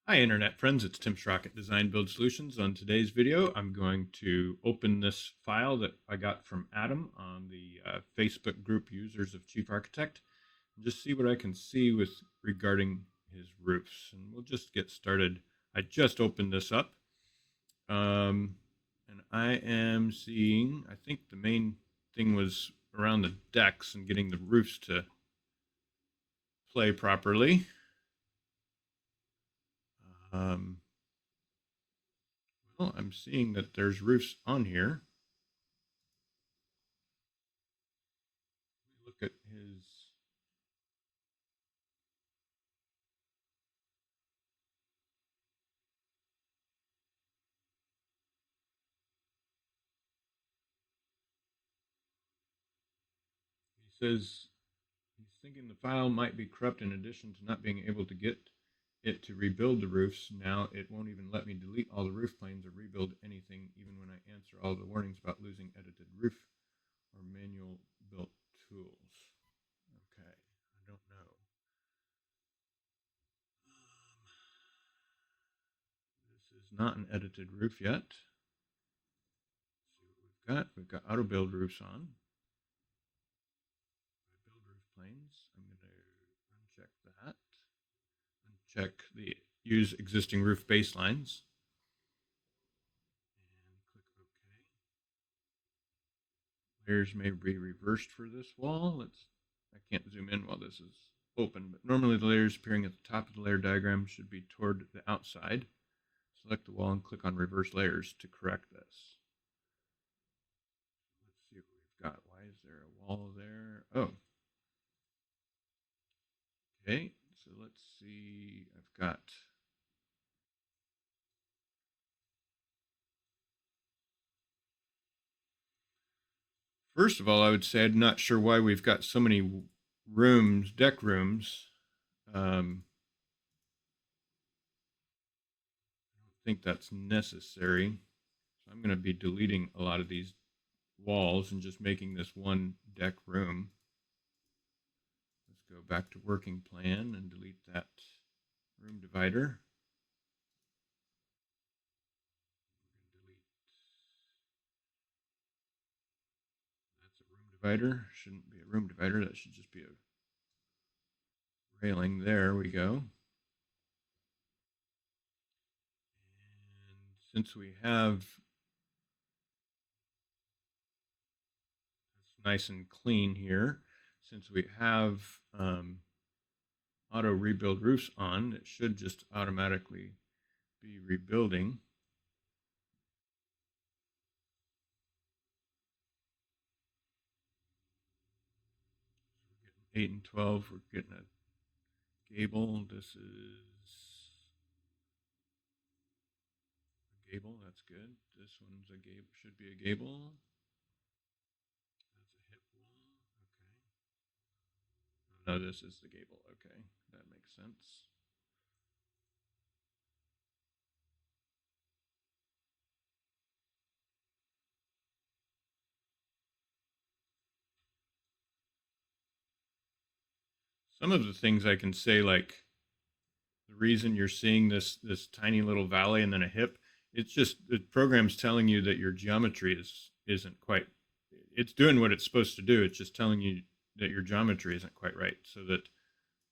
Hi Internet friends, it's Tim Schrock at Design Build Solutions. On today's video, I'm going to open this file that I got from Adam on the Facebook group Users of Chief Architect and just see what I can see with regarding his roofs. And we'll just get started. I just opened this up and I am seeing, I think the main thing was around the decks and getting the roofs to play properly. Um, well, I'm seeing that there's roofs on here. Look at his. He says he's thinking the file might be corrupt in addition to not being able to get it to rebuild the roofs. Now it won't even let me delete all the roof planes or rebuild anything, even when I answer all the warnings about losing edited roof or manual built tools. Okay, I don't know. This is not an edited roof yet. Let's see what we've got. We've got auto build roofs on. Build roof planes. I'm going to uncheck that. Uncheck the use existing roof baselines. And click OK. Layers may be reversed for this wall. I can't zoom in while this is open, but normally the layers appearing at the top of the layer diagram should be toward the outside. Select the wall and click on reverse layers to correct this. Let's see what we've got. Why is there a wall there? Oh. Okay, so let's see. I've got first of all, I would say I'm not sure why we've got so many rooms, deck rooms. I don't think that's necessary. So I'm going to be deleting a lot of these walls and just making this one deck room. Let's go back to working plan and delete that room divider. Delete. That's a room divider. Shouldn't be a room divider. That should just be a railing. There we go. And since we have it's nice and clean here, since we have auto rebuild roofs on, it should just automatically be rebuilding. 8 and 12, we're getting a gable. This is a gable, that's good. This one's a gable, should be a gable. That's a hip wall, okay. No, this is the gable, okay. That makes sense. Some of the things I can say, like the reason you're seeing this tiny little valley and then a hip, it's just the program's telling you that your geometry isn't quite, it's doing what it's supposed to do. It's just telling you that your geometry isn't quite right. So that,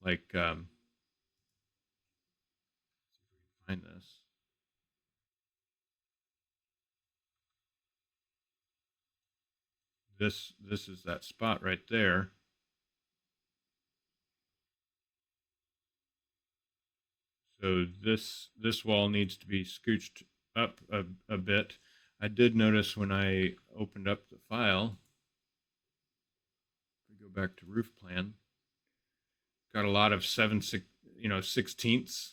like, see if we can find this. This is that spot right there. So this wall needs to be scooched up a bit. I did notice when I opened up the file, if we go back to roof plan, got a lot of 16ths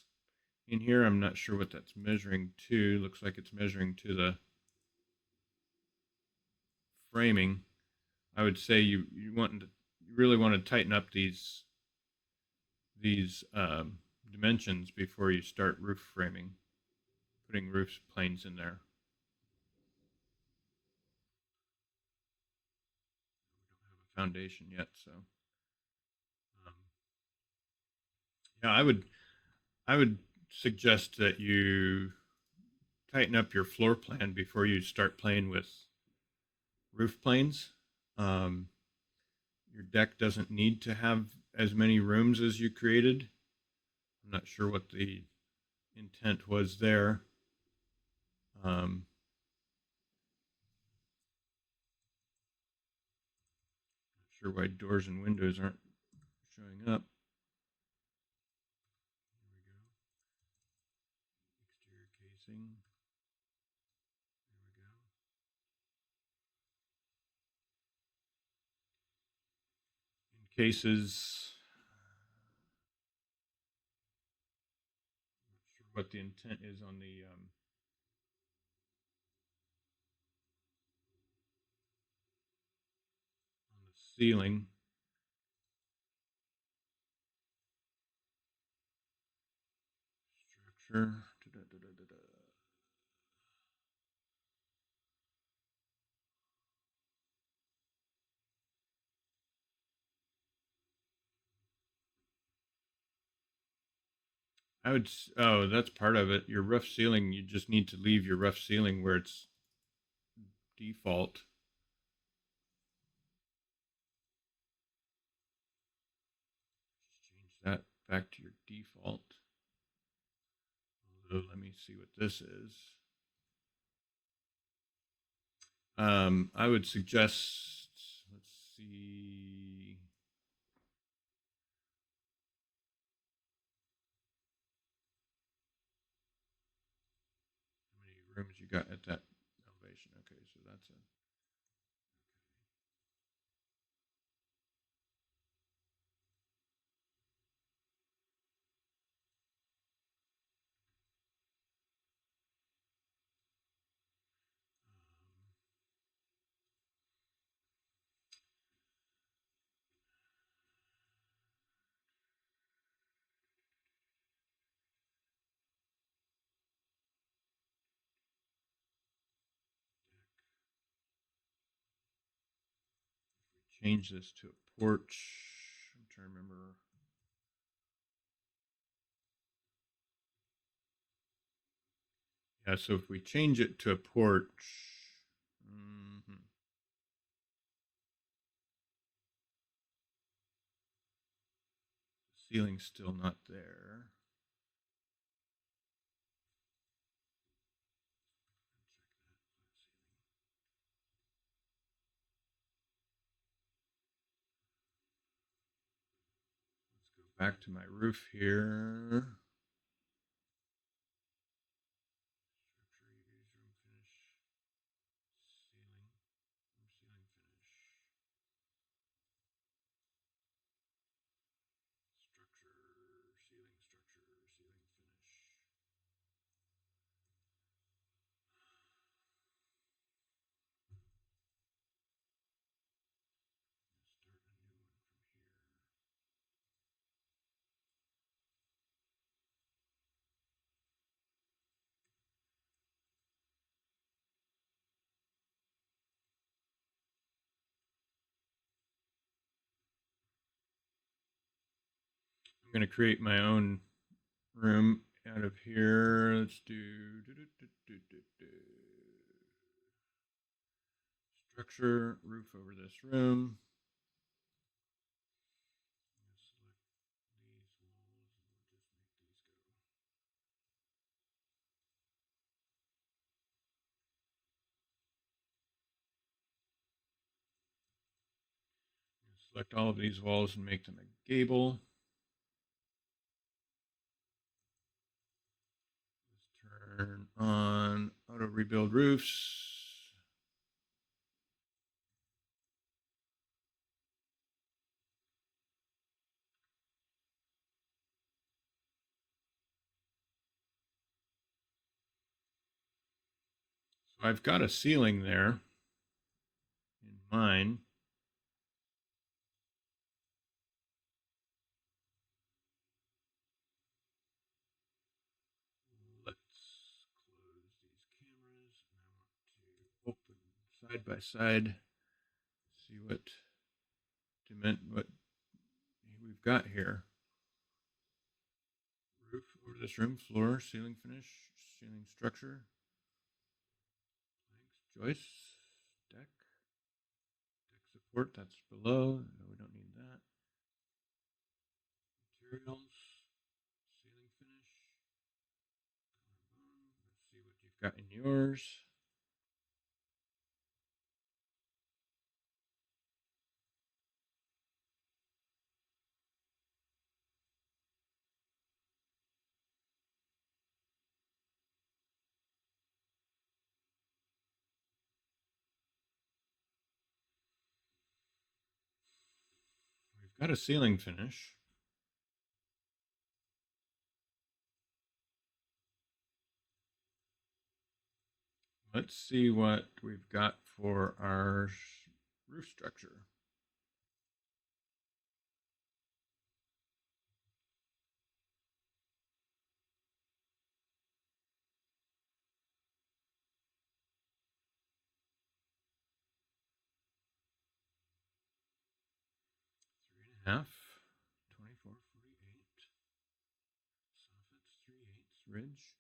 in here. I'm not sure what that's measuring to. Looks like it's measuring to the framing. I would say you really want to tighten up these dimensions before you start roof framing, putting roof planes in there. We don't have a foundation yet, so um, yeah, I would suggest that you tighten up your floor plan before you start playing with roof planes. Um, your deck doesn't need to have as many rooms as you created. I'm not sure what the intent was there. Um, not sure why doors and windows aren't showing up. Here we go. Exterior casing. There we go. In cases, not sure what the intent is on the ceiling. Structure. Da-da-da-da-da-da. I would. Oh, that's part of it. Your rough ceiling. You just need to leave your rough ceiling where it's default. Just change that back to your default. Although, let me see what this is. I would suggest. Let's see. How many rooms you got at that elevation? Okay, so that's a. Change this to a porch. I'm trying to remember. Yeah, so if we change it to a porch, mm-hmm, the ceiling's still not there. Let's go back to my roof here. Structure, use room finish, ceiling, ceiling finish, structure, ceiling structure, ceiling finish. Start a new one from here. I'm going to create my own room out of here. Let's do structure, roof over this room. Select all of these walls and make them a gable. Let's turn on auto rebuild roofs. So I've got a ceiling there in mine. Let's close these cameras and I want to open side by side, see what we've got here. Roof over to this room. Floor, ceiling finish, ceiling structure, planks, joists, deck support. That's below. No, we don't need that. Materials, ceiling finish. Let's see what you've got in yours. We've got a ceiling finish. Let's see what we've got for our roof structure. Half, 24, 48. Soffits, 3/8. Ridge.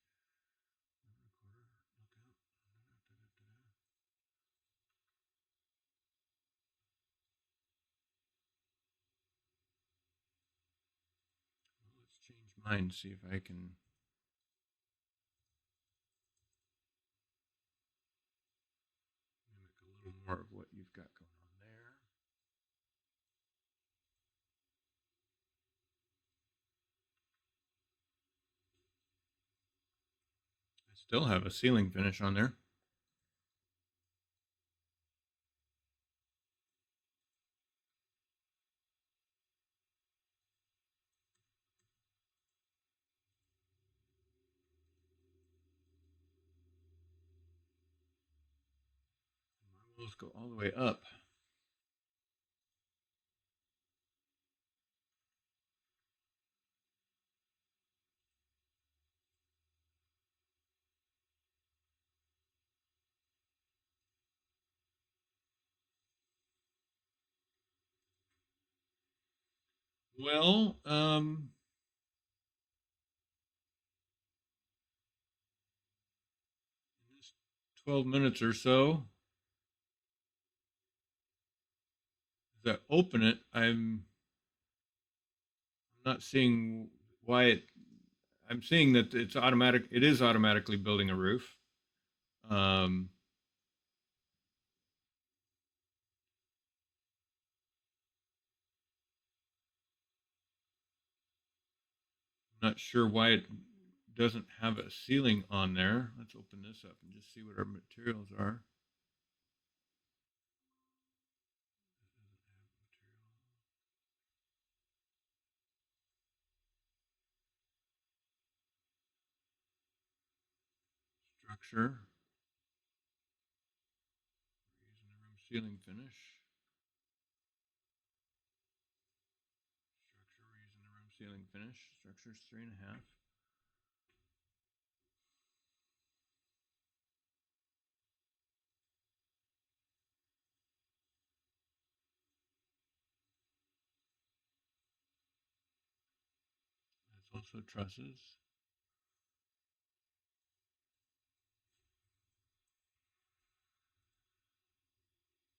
Well, let's change mine, see if I can mimic a little more of what you've got going on there. I still have a ceiling finish on there. My walls go all the way up. Well, in this 12 minutes or so, as I open it, I'm not seeing why it. I'm seeing that it's automatic. It is automatically building a roof. Um, Not sure why it doesn't have a ceiling on there. Let's open this up and just see what our materials are. Structure. We're using the room ceiling finish. Structure. We're using the room ceiling finish. Structure's 3.5. That's also trusses.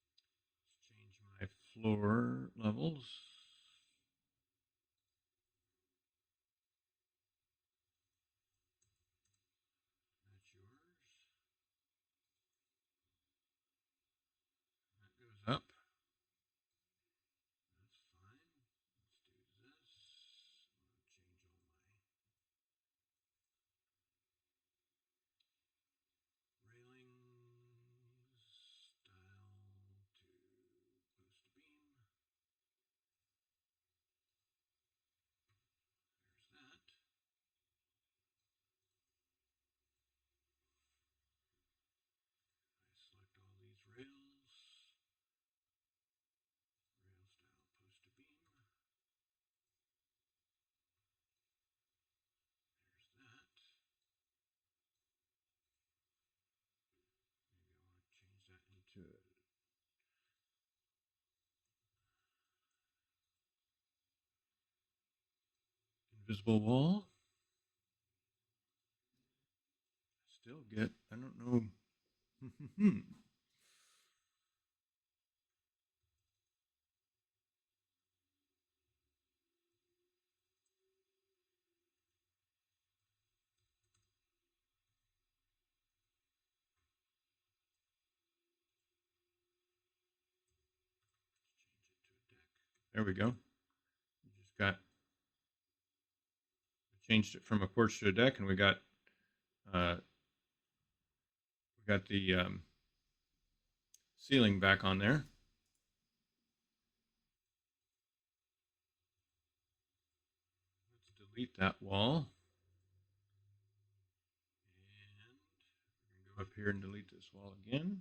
Let's change my floor levels. That's yours. That goes up. That's fine. Let's do this. I'm going to change all my railings style to post beam. There's that. I select all these rails. Rail style post to beam. There's that. Maybe I want to change that into invisible wall. still get, I don't know. There we go. We just got changed it from a porch to a deck, and uh, we got the ceiling back on there. Let's delete that wall, and we're gonna go up here and delete this wall again.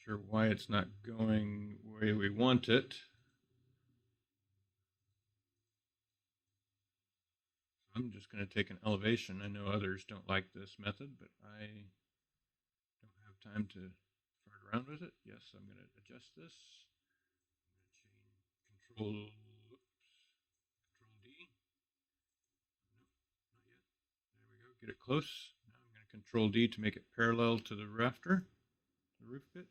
Sure why it's not going the way we want it. I'm just going to take an elevation. I know others don't like this method, but I don't have time to fart around with it. Yes, I'm going to adjust this. I'm going to chain Control D. No, not yet. There we go. Get it close. Now I'm going to Control D to make it parallel to the rafter, the roof pitch.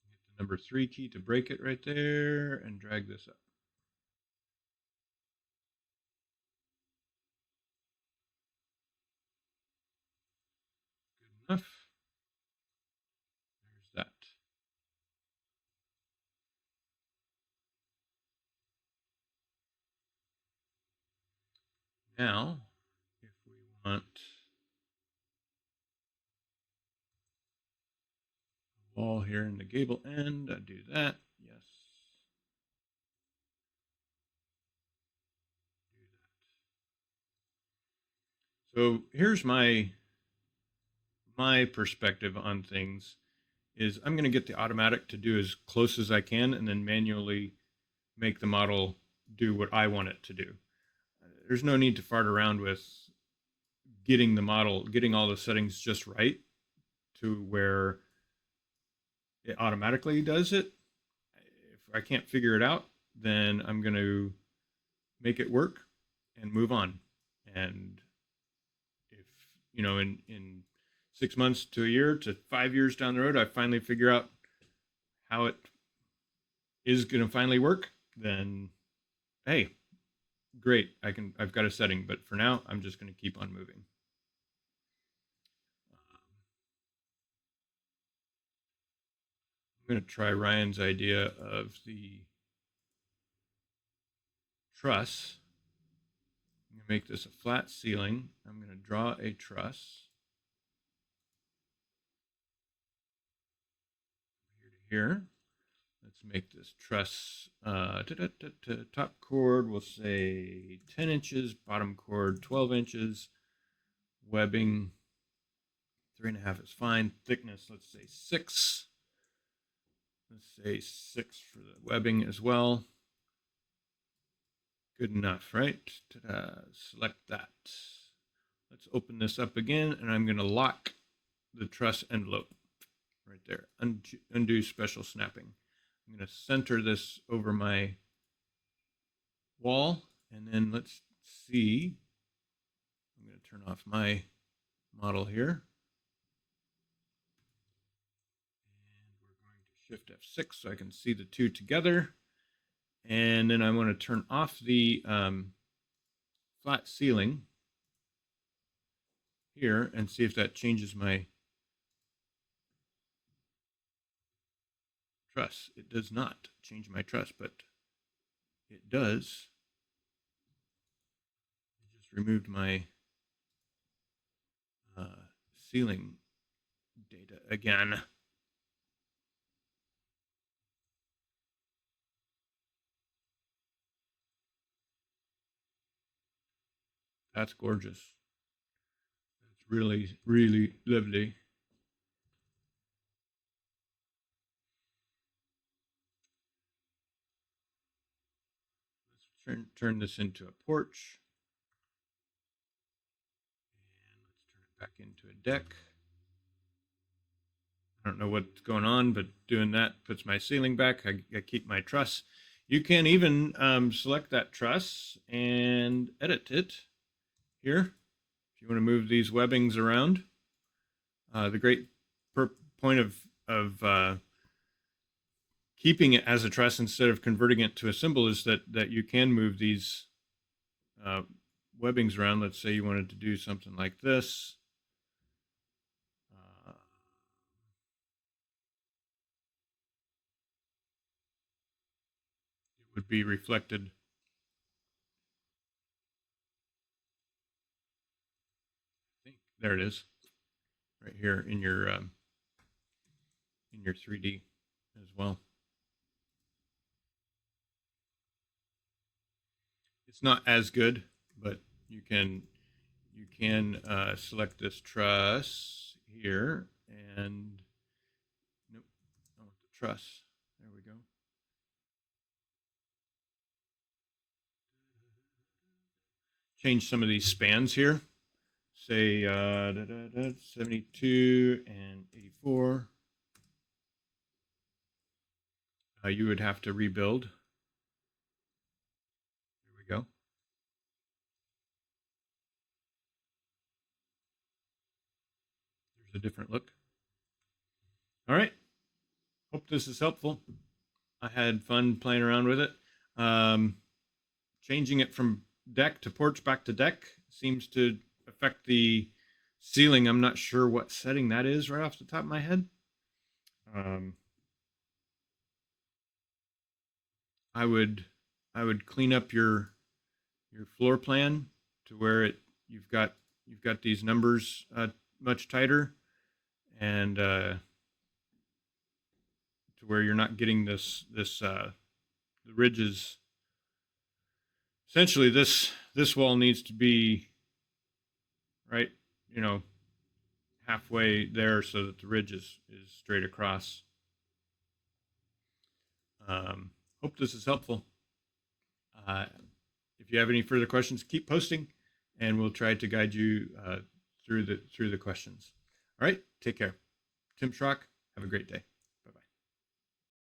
Hit the number 3 key to break it right there and drag this up. Good enough. There's that. Now, if we want a wall here in the gable end, I do that. Yes. Do that. So here's my perspective on things is I'm going to get the automatic to do as close as I can and then manually make the model do what I want it to do. There's no need to fart around with getting the model, getting all the settings just right to where it automatically does it. If I can't figure it out, then I'm going to make it work and move on. And if, in 6 months to a year to 5 years down the road, I finally figure out how it is going to finally work, then hey, great. I've got a setting, but for now, I'm just going to keep on moving. I'm going to try Ryan's idea of the truss. I'm going to make this a flat ceiling. I'm going to draw a truss. Here to here. Let's make this truss top chord, we'll say 10 inches, bottom chord 12 inches, webbing 3.5 is fine, thickness, let's say 6. Let's say 6 for the webbing as well. Good enough, right? Ta-da. Select that. Let's open this up again, and I'm going to lock the truss envelope right there. Undo special snapping. I'm going to center this over my wall, and then let's see. I'm going to turn off my model here. And we're going to Shift F6 so I can see the two together. And then I want to turn off the flat ceiling here and see if that changes my truss. It does not change my truss, but it does. I just removed my ceiling data again. That's gorgeous. That's really, really lovely. Let's turn this into a porch. And let's turn it back into a deck. I don't know what's going on, but doing that puts my ceiling back. I keep my truss. You can even select that truss and edit it here if you want to move these webbings around. The great point of keeping it as a truss instead of converting it to a symbol is that you can move these uh, webbings around. Let's say you wanted to do something like this. It would be reflected. There it is, right here in your 3D as well. It's not as good, but you can select this truss here and nope, I want the truss. There we go. Change some of these spans here. Say 72 and 84. You would have to rebuild. There we go. There's a different look. All right. Hope this is helpful. I had fun playing around with it. Changing it from deck to porch back to deck seems to affect the ceiling. I'm not sure what setting that is right off the top of my head. I would clean up your floor plan to where you've got these numbers much tighter, and to where you're not getting the ridges. Essentially, this wall needs to be right, halfway there so that the ridge is straight across. Hope this is helpful. If you have any further questions, keep posting, and we'll try to guide you through the questions. All right, take care. Tim Schrock, have a great day.